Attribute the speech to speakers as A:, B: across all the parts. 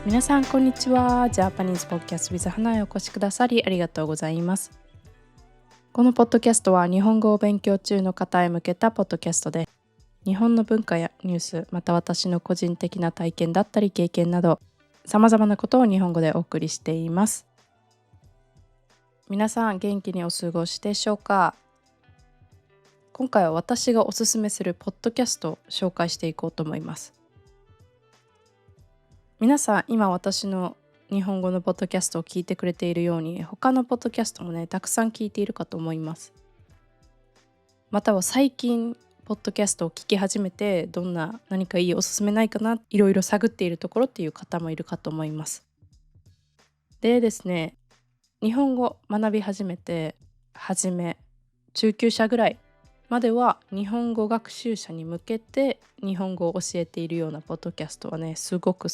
A: 皆さんこんにちは。ジャパニーズポッドキャスト with 花へお越しくださりありがとうございます。このポッドキャストは日本語を勉強中の方へ向けたポッドキャストで、日本の文化やニュース、また私の個人的な体験だったり経験など、様々なことを日本語でお送りしています。皆さん元気にお過ごしでしょうか？今回は私がおすすめするポッドキャストを紹介していこうと思います。皆さん今私の日本語のポッドキャストを聞いてくれているように、他のポッドキャストもねたくさん聞いているかと思います。または最近ポッドキャストを聞き始めて、何かいいおすすめないかないろいろ探っているところっていう方もいるかと思います。でですね、日本語学び始めて中級者ぐらいまでは日本語学習者に向けて日本語を教えているようなポッドキャストはね、すごく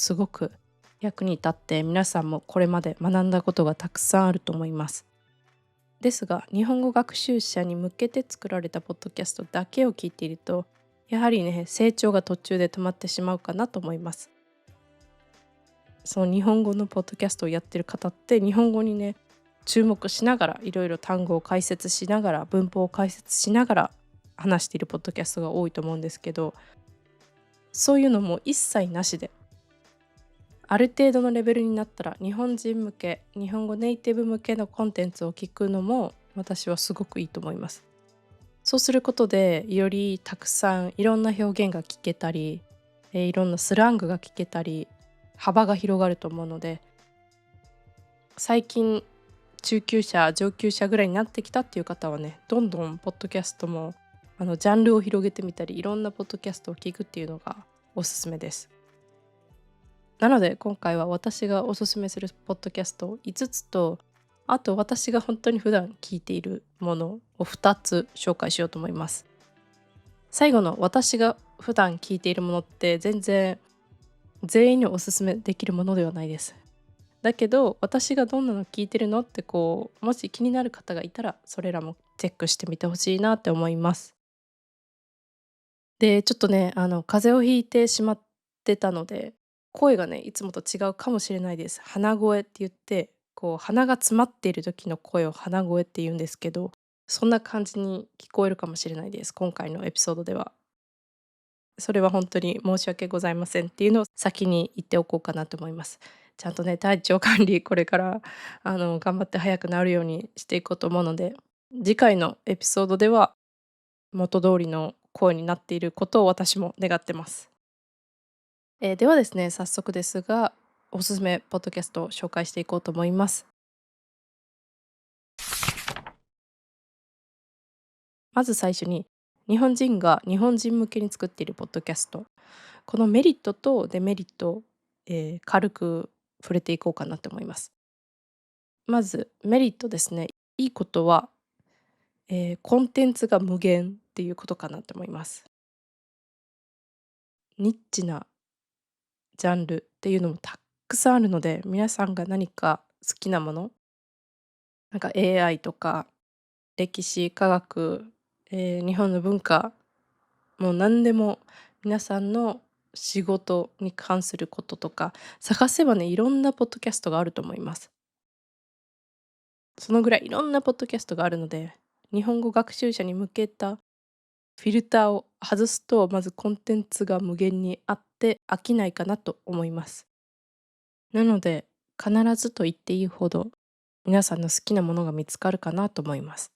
A: 役に立って、皆さんもこれまで学んだことがたくさんあると思います。ですが日本語学習者に向けて作られたポッドキャストだけを聞いていると、やはりね成長が途中で止まってしまうかなと思います。その日本語のポッドキャストをやってる方って日本語にね注目しながら、いろいろ単語を解説しながら、文法を解説しながら話しているポッドキャストが多いと思うんですけど、そういうのも一切なしで、ある程度のレベルになったら日本人向け、日本語ネイティブ向けのコンテンツを聞くのも私はすごくいいと思います。そうすることでよりたくさんいろんな表現が聞けたり、いろんなスラングが聞けたり、幅が広がると思うので、最近中級者上級者ぐらいになってきたっていう方はね、どんどんポッドキャストもジャンルを広げてみたり、いろんなポッドキャストを聞くっていうのがおすすめです。なので今回は私がおすすめするポッドキャスト5つと、あと私が本当に普段聞いているものを2つ紹介しようと思います。最後の私が普段聞いているものって全員におすすめできるものではないです。だけど私がどんなの聞いてるのってもし気になる方がいたら、それらもチェックしてみてほしいなって思います。でちょっとね風邪をひいてしまってたので、声がねいつもと違うかもしれないです。鼻声って言って、鼻が詰まっている時の声を鼻声って言うんですけど、そんな感じに聞こえるかもしれないです、今回のエピソードでは。それは本当に申し訳ございませんっていうのを先に言っておこうかなと思います。ちゃんとね、体調管理これから頑張って早くなるようにしていこうと思うので、次回のエピソードでは元通りの声になっていることを私も願ってます。ではですね、早速ですが、おすすめポッドキャストを紹介していこうと思います。まず最初に、日本人が日本人向けに作っているポッドキャスト。このメリットとデメリット、軽く触れていこうかなと思います。まずメリットですね。いいことは、コンテンツが無限っていうことかなと思います。ニッチなジャンルっていうのもたくさんあるので、皆さんが何か好きなもの、なんか AI とか歴史、科学、日本の文化、もう何でも、皆さんの仕事に関することとか、探せばね、いろんなポッドキャストがあると思います。そのぐらいいろんなポッドキャストがあるので、日本語学習者に向けたフィルターを外すと、まずコンテンツが無限にあって飽きないかなと思います。なので、必ずと言っていいほど、皆さんの好きなものが見つかるかなと思います。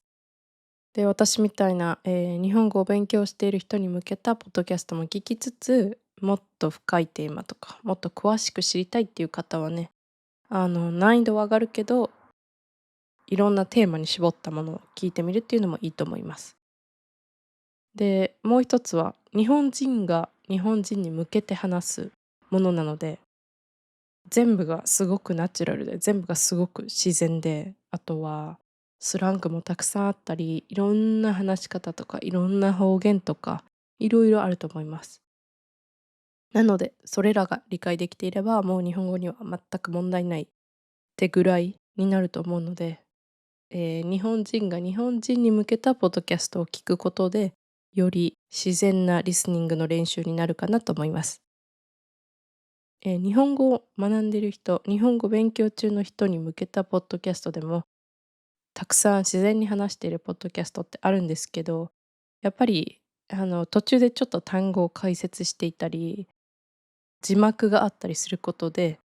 A: で、私みたいな、日本語を勉強している人に向けたポッドキャストも聞きつつ、もっと深いテーマとか、もっと詳しく知りたいっていう方はね、難易度は上がるけど、いろんなテーマに絞ったものを聞いてみるっていうのもいいと思います。で、もう一つは、日本人が日本人に向けて話すものなので、全部がすごくナチュラルで、全部がすごく自然で、あとはスラングもたくさんあったり、いろんな話し方とか、いろんな方言とか、いろいろあると思います。なので、それらが理解できていれば、もう日本語には全く問題ないってぐらいになると思うので、日本人が日本人に向けたポッドキャストを聞くことで、より自然なリスニングの練習になるかなと思います。日本語を学んでいる人、日本語勉強中の人に向けたポッドキャストでも、たくさん自然に話しているポッドキャストってあるんですけど、やっぱり途中でちょっと単語を解説していたり、字幕があったりすることで、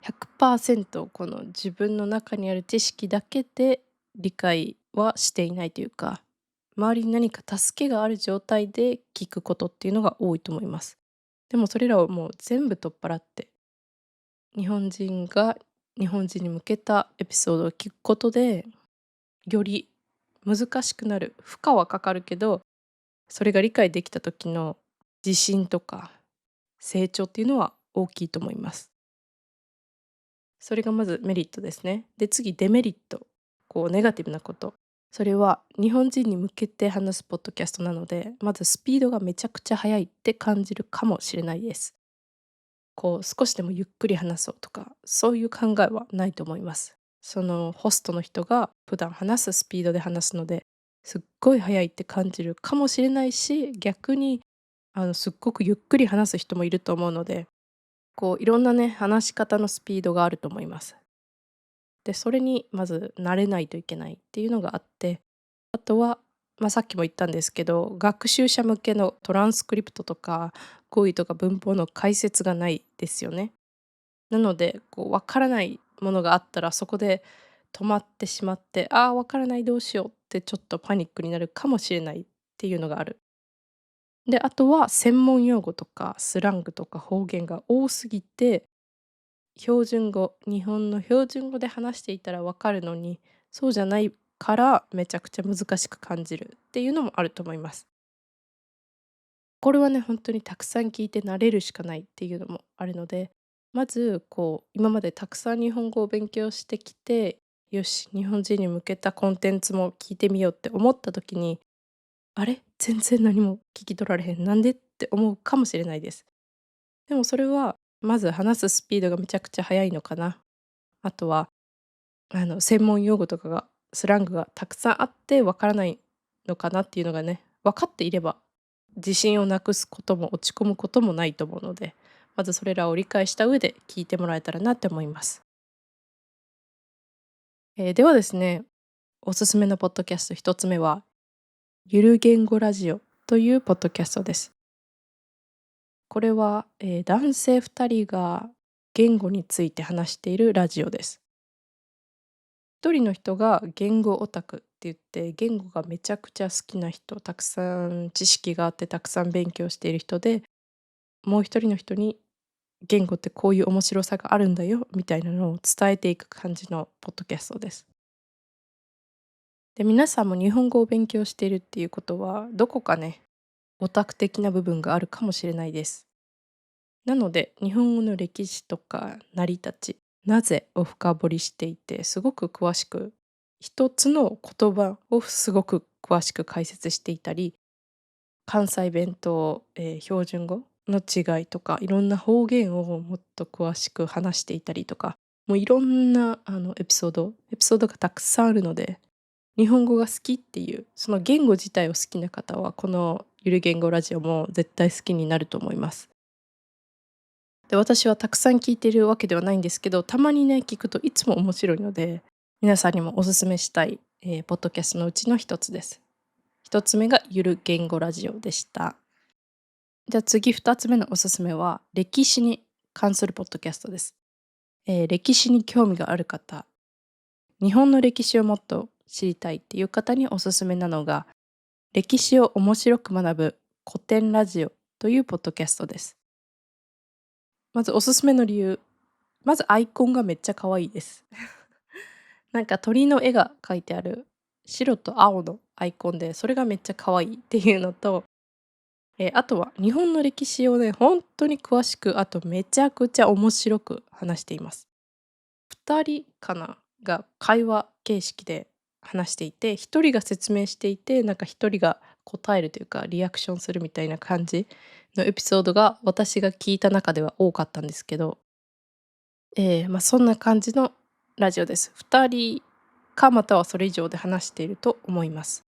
A: 100%この自分の中にある知識だけで理解はしていないというか、周りに何か助けがある状態で聞くことっていうのが多いと思います。でもそれらをもう全部取っ払って、日本人が日本人に向けたエピソードを聞くことで、より難しくなる、負荷はかかるけど、それが理解できた時の自信とか成長っていうのは大きいと思います。それがまずメリットですね。で、次デメリット、ネガティブなこと。それは日本人に向けて話すポッドキャストなので、まずスピードがめちゃくちゃ速いって感じるかもしれないです。少しでもゆっくり話そうとか、そういう考えはないと思います。そのホストの人が普段話すスピードで話すので、すっごい速いって感じるかもしれないし、逆にすっごくゆっくり話す人もいると思うので、いろんなね、話し方のスピードがあると思います。で、それにまず慣れないといけないっていうのがあって、あとは、さっきも言ったんですけど、学習者向けのトランスクリプトとか語彙とか文法の解説がないですよね。なので、わからないものがあったらそこで止まってしまって、ああ、わからないどうしようってちょっとパニックになるかもしれないっていうのがある。で、あとは専門用語とかスラングとか方言が多すぎて、日本の標準語で話していたらわかるのに、そうじゃないからめちゃくちゃ難しく感じるっていうのもあると思います。これはね、本当にたくさん聞いて慣れるしかないっていうのもあるので、まず今までたくさん日本語を勉強してきて、よし、日本人に向けたコンテンツも聞いてみようって思った時に、あれ、全然何も聞き取られへん、なんでって思うかもしれないです。でもそれは、まず話すスピードがめちゃくちゃ速いのかな。あとは専門用語とかが、スラングがたくさんあってわからないのかなっていうのがね、分かっていれば、自信をなくすことも落ち込むこともないと思うので、まずそれらを理解した上で聞いてもらえたらなって思います。ではですね、おすすめのポッドキャスト一つ目は、ゆる言語ラジオというポッドキャストです。これは、男性2人が言語について話しているラジオです。一人の人が言語オタクって言って、言語がめちゃくちゃ好きな人、たくさん知識があってたくさん勉強している人で、もう一人の人に言語ってこういう面白さがあるんだよみたいなのを伝えていく感じのポッドキャストです。で、皆さんも日本語を勉強しているっていうことは、どこかね、オタク的な部分があるかもしれないです。なので、日本語の歴史とか成り立ち、なぜを深掘りしていて、すごく詳しく、一つの言葉をすごく詳しく解説していたり、関西弁と、標準語の違いとか、いろんな方言をもっと詳しく話していたりとか、もういろんなエピソードがたくさんあるので、日本語が好きっていう、その言語自体を好きな方は、このゆる言語ラジオも絶対好きになると思います。で、私はたくさん聞いてるわけではないんですけど、たまにね、聞くといつも面白いので、皆さんにもお勧めしたい、ポッドキャストのうちの一つです。一つ目がゆる言語ラジオでした。じゃあ次二つ目のおすすめは、歴史に関するポッドキャストです。歴史に興味がある方、日本の歴史をもっと知りたいっていう方におすすめなのが、歴史を面白く学ぶ古典ラジオというポッドキャストです。まずおすすめの理由、まずアイコンがめっちゃ可愛いです。なんか鳥の絵が描いてある白と青のアイコンで、それがめっちゃ可愛いっていうのと、あとは日本の歴史をね、本当に詳しく、あとめちゃくちゃ面白く話しています。2人かなが会話形式で話していて、1人が説明していて、なんか1人が答えるというか、リアクションするみたいな感じのエピソードが私が聞いた中では多かったんですけど、そんな感じのラジオです。2人か、またはそれ以上で話していると思います。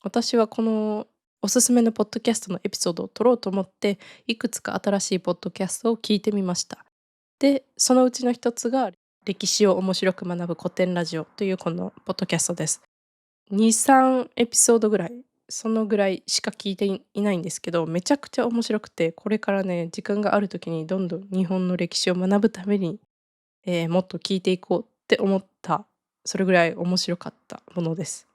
A: 私はこのおすすめのポッドキャストのエピソードを撮ろうと思って、いくつか新しいポッドキャストを聞いてみました。で、そのうちの一つが、歴史を面白く学ぶ古典ラジオというこのポッドキャストです。2、3エピソードぐらい、そのぐらいしか聞いていないんですけど、めちゃくちゃ面白くて、これからね、時間がある時にどんどん日本の歴史を学ぶために、もっと聞いていこうって思った、それぐらい面白かったものです。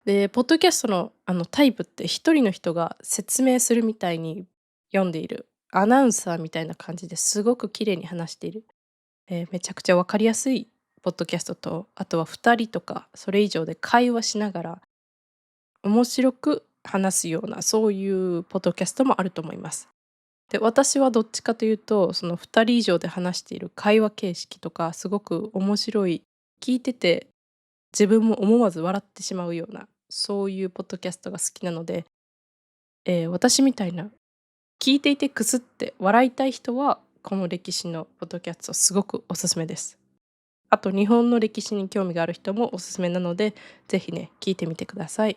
A: で、ポッドキャストのタイプって一人の人が説明するみたいに読んでいる、アナウンサーみたいな感じですごく綺麗に話している、めちゃくちゃ分かりやすいポッドキャストと、あとは2人とかそれ以上で会話しながら面白く話すような、そういうポッドキャストもあると思います。で、私はどっちかというと、その2人以上で話している会話形式とか、すごく面白い、聞いてて自分も思わず笑ってしまうような、そういうポッドキャストが好きなので、私みたいな聞いていてくすって笑いたい人は、この歴史のポッドキャストすごくおすすめです。あと日本の歴史に興味がある人もおすすめなので、ぜひね、聞いてみてください。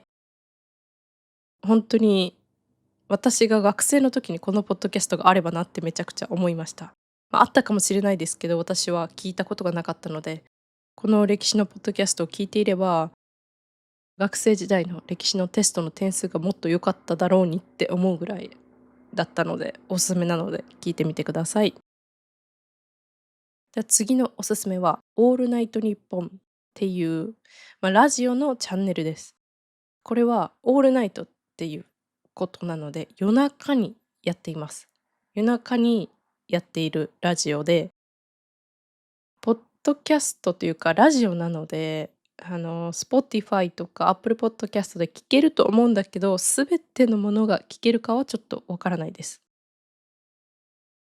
A: 本当に私が学生の時にこのポッドキャストがあればなってめちゃくちゃ思いました。あったかもしれないですけど、私は聞いたことがなかったので、この歴史のポッドキャストを聞いていれば、学生時代の歴史のテストの点数がもっと良かっただろうにって思うぐらいだったので、おすすめなので聞いてみてください。じゃあ次のおすすめは、オールナイトニッポンっていう、ラジオのチャンネルです。これはオールナイトっていうことなので、夜中にやっています。夜中にやっているラジオで、ポッドキャストというかラジオなので、Spotify とか Apple Podcast で聞けると思うんだけど、すべてのものが聞けるかはちょっとわからないです。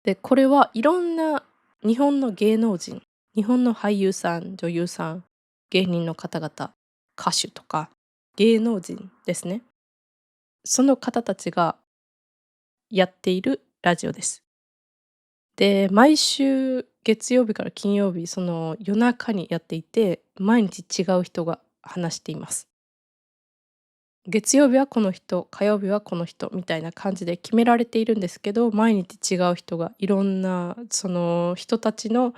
A: で、これはいろんな日本の芸能人、日本の俳優さん、女優さん、芸人の方々、歌手とか芸能人ですね。その方たちがやっているラジオです。で、毎週月曜日から金曜日、その夜中にやっていて、毎日違う人が話しています。月曜日はこの人、火曜日はこの人みたいな感じで決められているんですけど、毎日違う人がいろんなその人たちの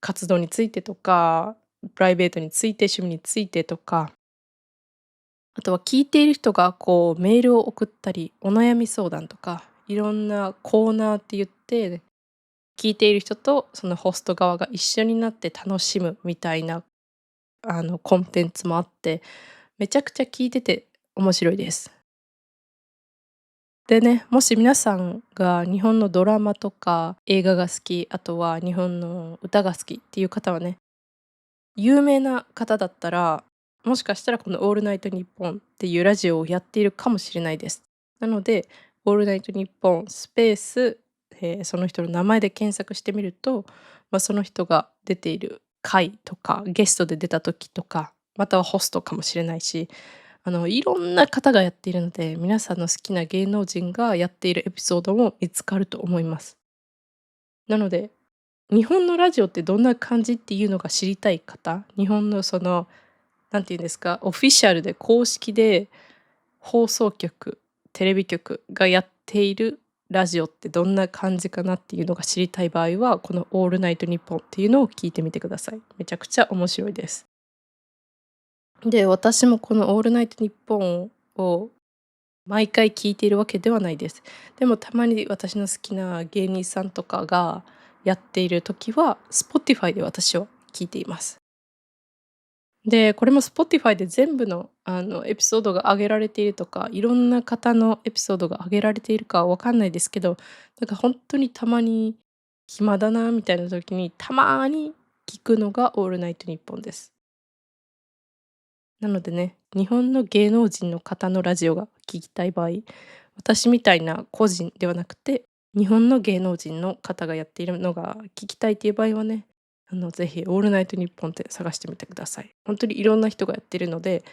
A: 活動についてとか、プライベートについて、趣味についてとか、あとは聞いている人がこうメールを送ったり、お悩み相談とか、いろんなコーナーって言って、聞いている人とそのホスト側が一緒になって楽しむみたいなコンテンツもあって、めちゃくちゃ聞いてて面白いです。でね、もし皆さんが日本のドラマとか映画が好き、あとは日本の歌が好きっていう方はね、有名な方だったら、もしかしたらこのオールナイトニッポンっていうラジオをやっているかもしれないです。なので、オールナイトニッポンスペース、その人の名前で検索してみると、その人が出ている回とか、ゲストで出た時とか、またはホストかもしれないし、いろんな方がやっているので、皆さんの好きな芸能人がやっているエピソードも見つかると思います。なので、日本のラジオってどんな感じっていうのが知りたい方、日本のその、なんていうんですか、オフィシャルで公式で放送局、テレビ局がやっているラジオってどんな感じかなっていうのが知りたい場合は、このオールナイトニッポンっていうのを聞いてみてください。めちゃくちゃ面白いです。で、私もこのオールナイトニッポンを毎回聞いているわけではないです。でもたまに私の好きな芸人さんとかがやっている時は、Spotify で私は聞いています。で、これも Spotify で全部の、エピソードが上げられているとか、いろんな方のエピソードが上げられているかはわかんないですけど、なんか本当にたまに暇だなみたいな時に、たまに聞くのがオールナイトニッポンです。なのでね、日本の芸能人の方のラジオが聞きたい場合、私みたいな個人ではなくて、日本の芸能人の方がやっているのが聞きたいっていう場合はね、ぜひオールナイトニッポンって探してみてください。本当にいろんな人がやってるので、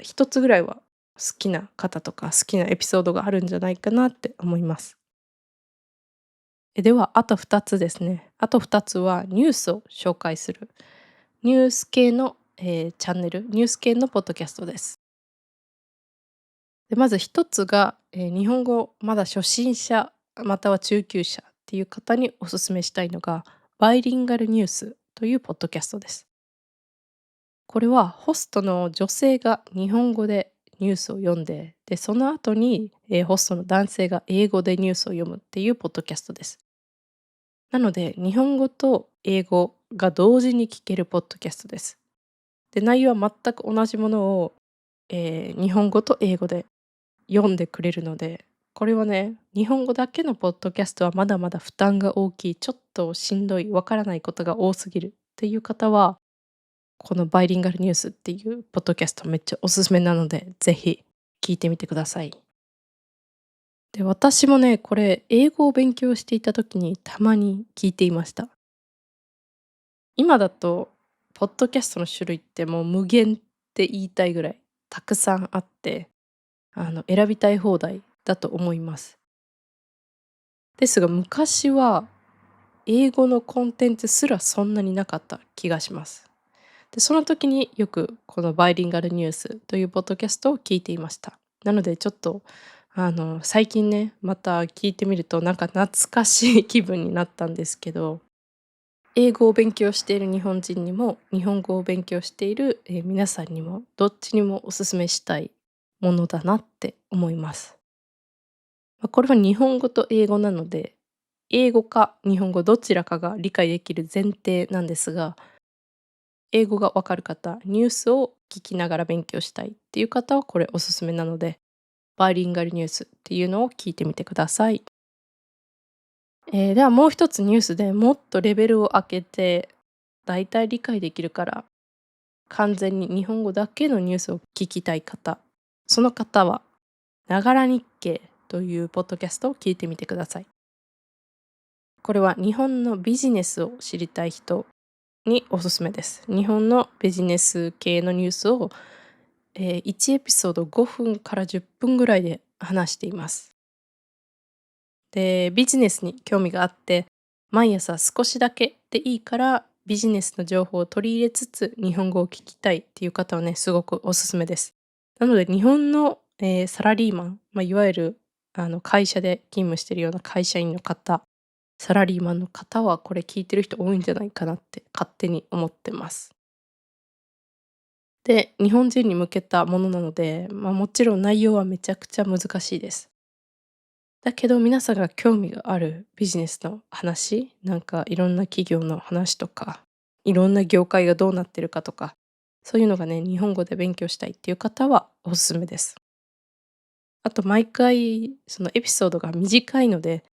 A: 一つぐらいは好きな方とか好きなエピソードがあるんじゃないかなって思います。では、あと2つですね。あと2つはニュースを紹介する。ニュース系の、チャンネル、ニュース系のポッドキャストです。で、まず一つが、日本語まだ初心者または中級者っていう方にお勧めしたいのが、バイリンガルニュースというポッドキャストです。これはホストの女性が日本語でニュースを読んで、で、その後に、ホストの男性が英語でニュースを読むっていうポッドキャストです。なので、日本語と英語が同時に聞けるポッドキャストです。で、内容は全く同じものを、日本語と英語で読んでくれるので、これはね、日本語だけのポッドキャストはまだまだ負担が大きい、ちょっとしんどい、わからないことが多すぎるっていう方は、このバイリンガルニュースっていうポッドキャストめっちゃおすすめなので、ぜひ聞いてみてください。で、私もね、これ英語を勉強していた時にたまに聞いていました。今だとポッドキャストの種類ってもう無限って言いたいぐらいたくさんあって、選びたい放題だと思います。ですが昔は英語のコンテンツすらそんなになかった気がします。で、その時によくこのバイリンガルニュースというポッドキャストを聞いていました。なのでちょっと最近ね、また聞いてみるとなんか懐かしい気分になったんですけど、英語を勉強している日本人にも、日本語を勉強している、皆さんにも、どっちにもお勧めしたいものだなって思います。これは日本語と英語なので、英語か日本語どちらかが理解できる前提なんですが、英語がわかる方、ニュースを聞きながら勉強したいっていう方はこれおすすめなので、バイリンガルニュースっていうのを聞いてみてください。ではもう一つニュースでもっとレベルを上げて、だいたい理解できるから、完全に日本語だけのニュースを聞きたい方、その方は、ながら日経というポッドキャストを聞いてみてください。これは日本のビジネスを知りたい人におすすめです。日本のビジネス系のニュースを、1エピソード5分から10分ぐらいで話しています。で、ビジネスに興味があって、毎朝少しだけでいいから、ビジネスの情報を取り入れつつ、日本語を聞きたいっていう方はね、すごくおすすめです。なので、日本の、サラリーマン、いわゆる、会社で勤務しているような会社員の方、サラリーマンの方は、これ聞いてる人多いんじゃないかなって勝手に思ってます。で、日本人に向けたものなので、もちろん内容はめちゃくちゃ難しいです。だけど皆さんが興味があるビジネスの話、なんかいろんな企業の話とか、いろんな業界がどうなってるかとか、そういうのがね、日本語で勉強したいっていう方はおすすめです。あと毎回そのエピソードが短いので、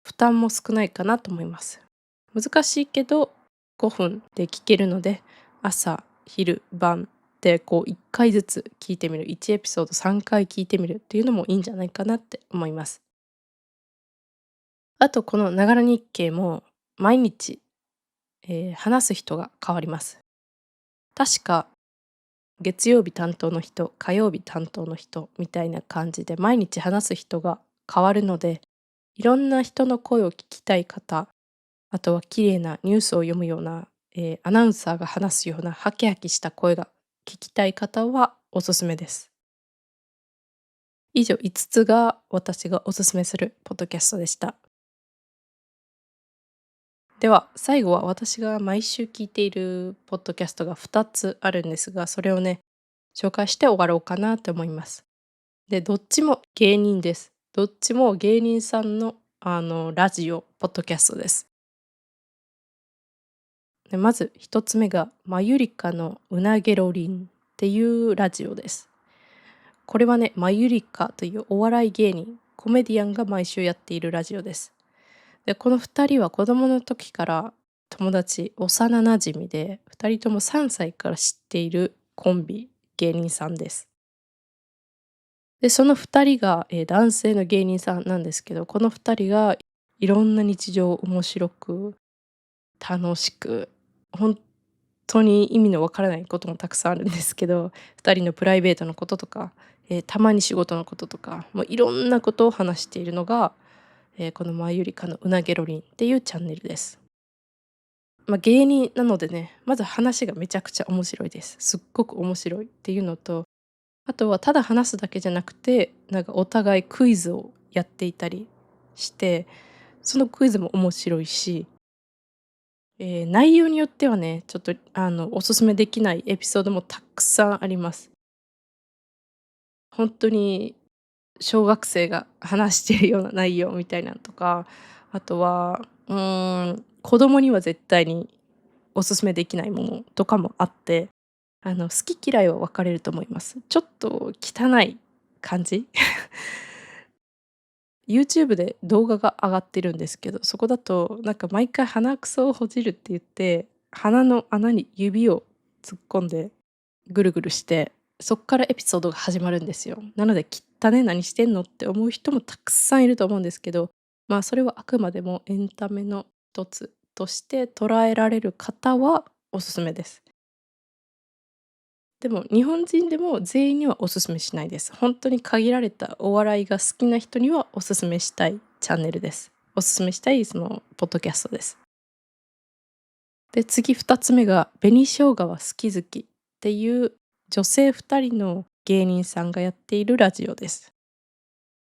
A: 負担も少ないかなと思います。難しいけど5分で聞けるので、朝、昼、晩でこう1回ずつ聞いてみる、1エピソード3回聞いてみるっていうのもいいんじゃないかなって思います。あとこのながら日経も毎日、話す人が変わります。確か月曜日担当の人、火曜日担当の人みたいな感じで毎日話す人が変わるので、いろんな人の声を聞きたい方、あとは綺麗なニュースを読むような、アナウンサーが話すようなハキハキした声が聞きたい方はおすすめです。以上5つが私がおすすめするポッドキャストでした。では最後は私が毎週聞いているポッドキャストが2つあるんですが、それをね、紹介して終わろうかなと思います。で、どっちも芸人です。どっちも芸人さんのラジオ、ポッドキャストです。で、まず一つ目がマユリカのうなげろりんっていうラジオです。これはね、マユリカというお笑い芸人、コメディアンが毎週やっているラジオです。で、この2人は子供の時から友達、幼馴染で、2人とも3歳から知っているコンビ、芸人さんです。で、その2人が、男性の芸人さんなんですけど、この2人がいろんな日常を面白く、楽しく、本当に意味のわからないこともたくさんあるんですけど、2人のプライベートのこととか、たまに仕事のこととか、もういろんなことを話しているのが、このマユリカのうなげろりんっていうチャンネルです。芸人なのでね、まず話がめちゃくちゃ面白いです。すっごく面白いっていうのと、あとはただ話すだけじゃなくて、なんかお互いクイズをやっていたりして、そのクイズも面白いし、内容によってはね、ちょっとおすすめできないエピソードもたくさんあります。本当に小学生が話しているような内容みたいなんとか、あとは、子供には絶対におすすめできないものとかもあって、好き嫌いは分かれると思います。ちょっと汚い感じYouTube で動画が上がってるんですけど、そこだとなんか毎回鼻くそをほじるって言って、鼻の穴に指を突っ込んでぐるぐるして、そっからエピソードが始まるんですよ。なので「汚ね、何してんの？」って思う人もたくさんいると思うんですけど、まあ、それはあくまでもエンタメの一つとして捉えられる方はおすすめです。でも日本人でも全員にはおすすめしないです。本当に限られたお笑いが好きな人にはおすすめしたいチャンネルです。おすすめしたいそのポッドキャストです。で、次2つ目が紅生姜は好き好きっていう女性2人の芸人さんがやっているラジオです。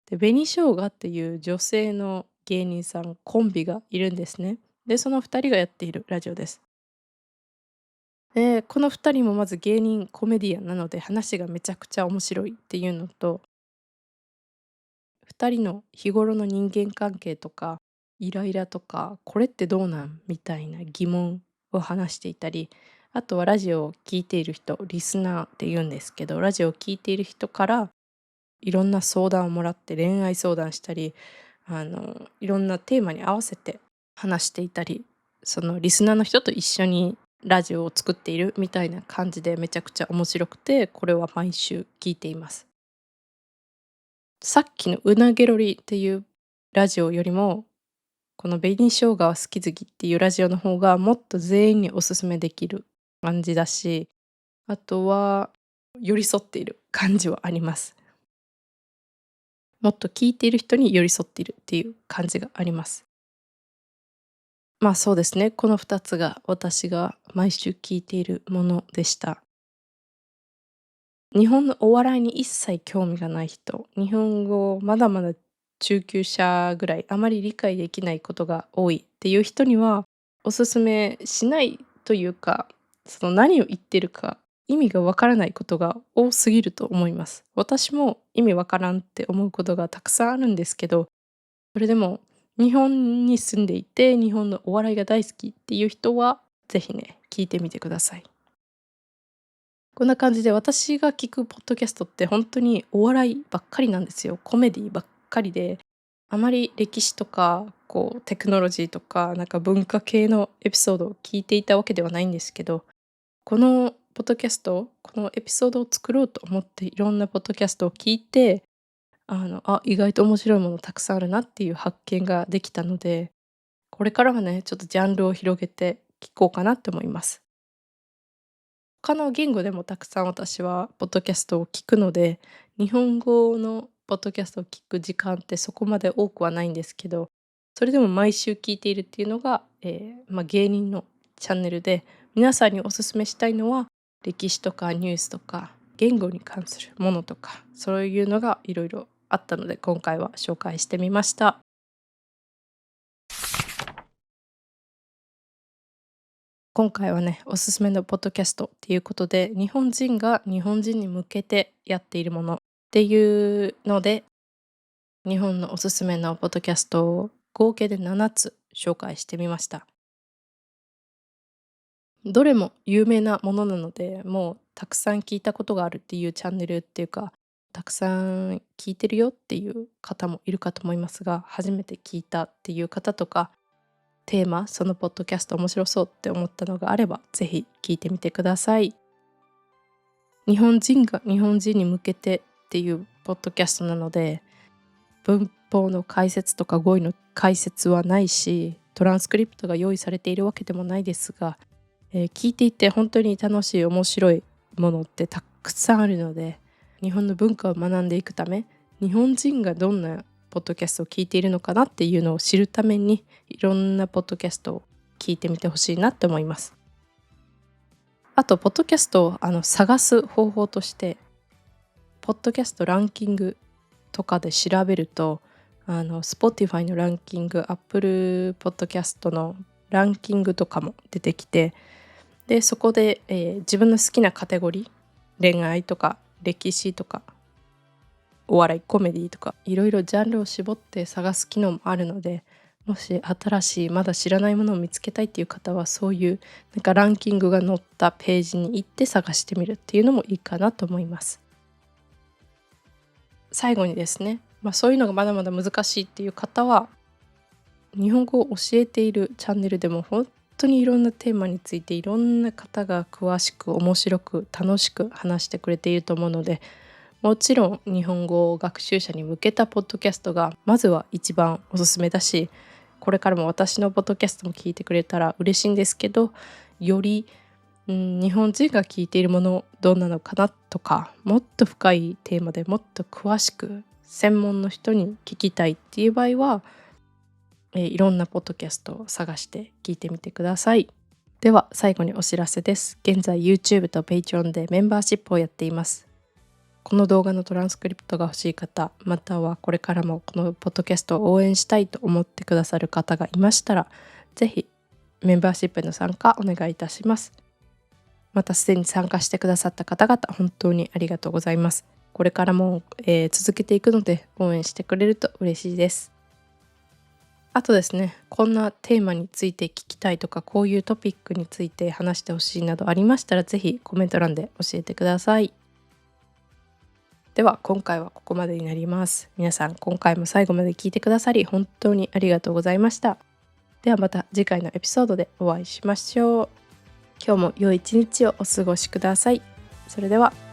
A: で、紅生姜っていう女性の芸人さんコンビがいるんですね。で、その2人がやっているラジオです。で、この2人もまず芸人、コメディアンなので話がめちゃくちゃ面白いっていうのと、2人の日頃の人間関係とか、イライラとか、これってどうなんみたいな疑問を話していたり、あとはラジオを聴いている人、リスナーって言うんですけど、ラジオを聴いている人からいろんな相談をもらって恋愛相談したり、いろんなテーマに合わせて話していたり、そのリスナーの人と一緒にラジオを作っているみたいな感じでめちゃくちゃ面白くて、これは毎週聞いています。さっきのうなげろりっていうラジオよりも、この紅生姜は好き好きっていうラジオの方がもっと全員におすすめできる感じだし、あとは寄り添っている感じはあります。もっと聞いている人に寄り添っているっていう感じがあります。まあそうですね。この2つが私が毎週聞いているものでした。日本のお笑いに一切興味がない人、日本語をまだまだ中級者ぐらいあまり理解できないことが多いっていう人にはおすすめしないというか、その何を言ってるか意味がわからないことが多すぎると思います。私も意味わからんって思うことがたくさんあるんですけど、それでも日本に住んでいて、日本のお笑いが大好きっていう人は、ぜひね、聞いてみてください。こんな感じで私が聞くポッドキャストって本当にお笑いばっかりなんですよ。コメディばっかりで、あまり歴史とか、こうテクノロジーとか、なんか文化系のエピソードを聞いていたわけではないんですけど、このポッドキャスト、このエピソードを作ろうと思っていろんなポッドキャストを聞いて、意外と面白いものたくさんあるなっていう発見ができたので、これからはね、ちょっとジャンルを広げて聞こうかなって思います。他の言語でもたくさん私はポッドキャストを聞くので、日本語のポッドキャストを聞く時間ってそこまで多くはないんですけど、それでも毎週聞いているっていうのが、芸人のチャンネルで、皆さんにお勧めしたいのは、歴史とかニュースとか、言語に関するものとか、そういうのがいろいろあったので、今回は紹介してみました。今回はね、おすすめのポッドキャストっていうことで、日本人が日本人に向けてやっているものっていうので、日本のおすすめのポッドキャストを合計で7つ紹介してみました。どれも有名なものなので、もうたくさん聞いたことがあるっていうチャンネルっていうか、たくさん聞いてるよっていう方もいるかと思いますが、初めて聞いたっていう方とか、テーマ、そのポッドキャスト面白そうって思ったのがあれば、ぜひ聞いてみてください。日本人が日本人に向けてっていうポッドキャストなので、文法の解説とか語彙の解説はないし、トランスクリプトが用意されているわけでもないですが、聞いていて本当に楽しい面白いものってたくさんあるので、日本の文化を学んでいくため、日本人がどんなポッドキャストを聞いているのかなっていうのを知るために、いろんなポッドキャストを聞いてみてほしいなって思います。あとポッドキャストを探す方法として、ポッドキャストランキングとかで調べるとSpotify のランキング、Apple Podcast のランキングとかも出てきて、でそこで、自分の好きなカテゴリー、恋愛とか歴史とかお笑い、コメディとかいろいろジャンルを絞って探す機能もあるので、もし新しいまだ知らないものを見つけたいっていう方は、そういうなんかランキングが載ったページに行って探してみるっていうのもいいかなと思います。最後にですね、そういうのがまだまだ難しいっていう方は、日本語を教えているチャンネルでも本当にいろんなテーマについていろんな方が詳しく面白く楽しく話してくれていると思うので、もちろん日本語学習者に向けたポッドキャストがまずは一番おすすめだし、これからも私のポッドキャストも聞いてくれたら嬉しいんですけど、より日本人が聞いているものどうなのかなとか、もっと深いテーマでもっと詳しく専門の人に聞きたいっていう場合は、いろんなポッドキャストを探して聞いてみてください。では最後にお知らせです。現在 YouTube と Patreon でメンバーシップをやっています。この動画のトランスクリプトが欲しい方、またはこれからもこのポッドキャストを応援したいと思ってくださる方がいましたら、ぜひメンバーシップへの参加お願いいたします。またすでに参加してくださった方々、本当にありがとうございます。これからも、続けていくので応援してくれると嬉しいです。あとですね、こんなテーマについて聞きたいとか、こういうトピックについて話してほしいなどありましたら、ぜひコメント欄で教えてください。では今回はここまでになります。皆さん今回も最後まで聞いてくださり本当にありがとうございました。ではまた次回のエピソードでお会いしましょう。今日も良い一日をお過ごしください。それでは。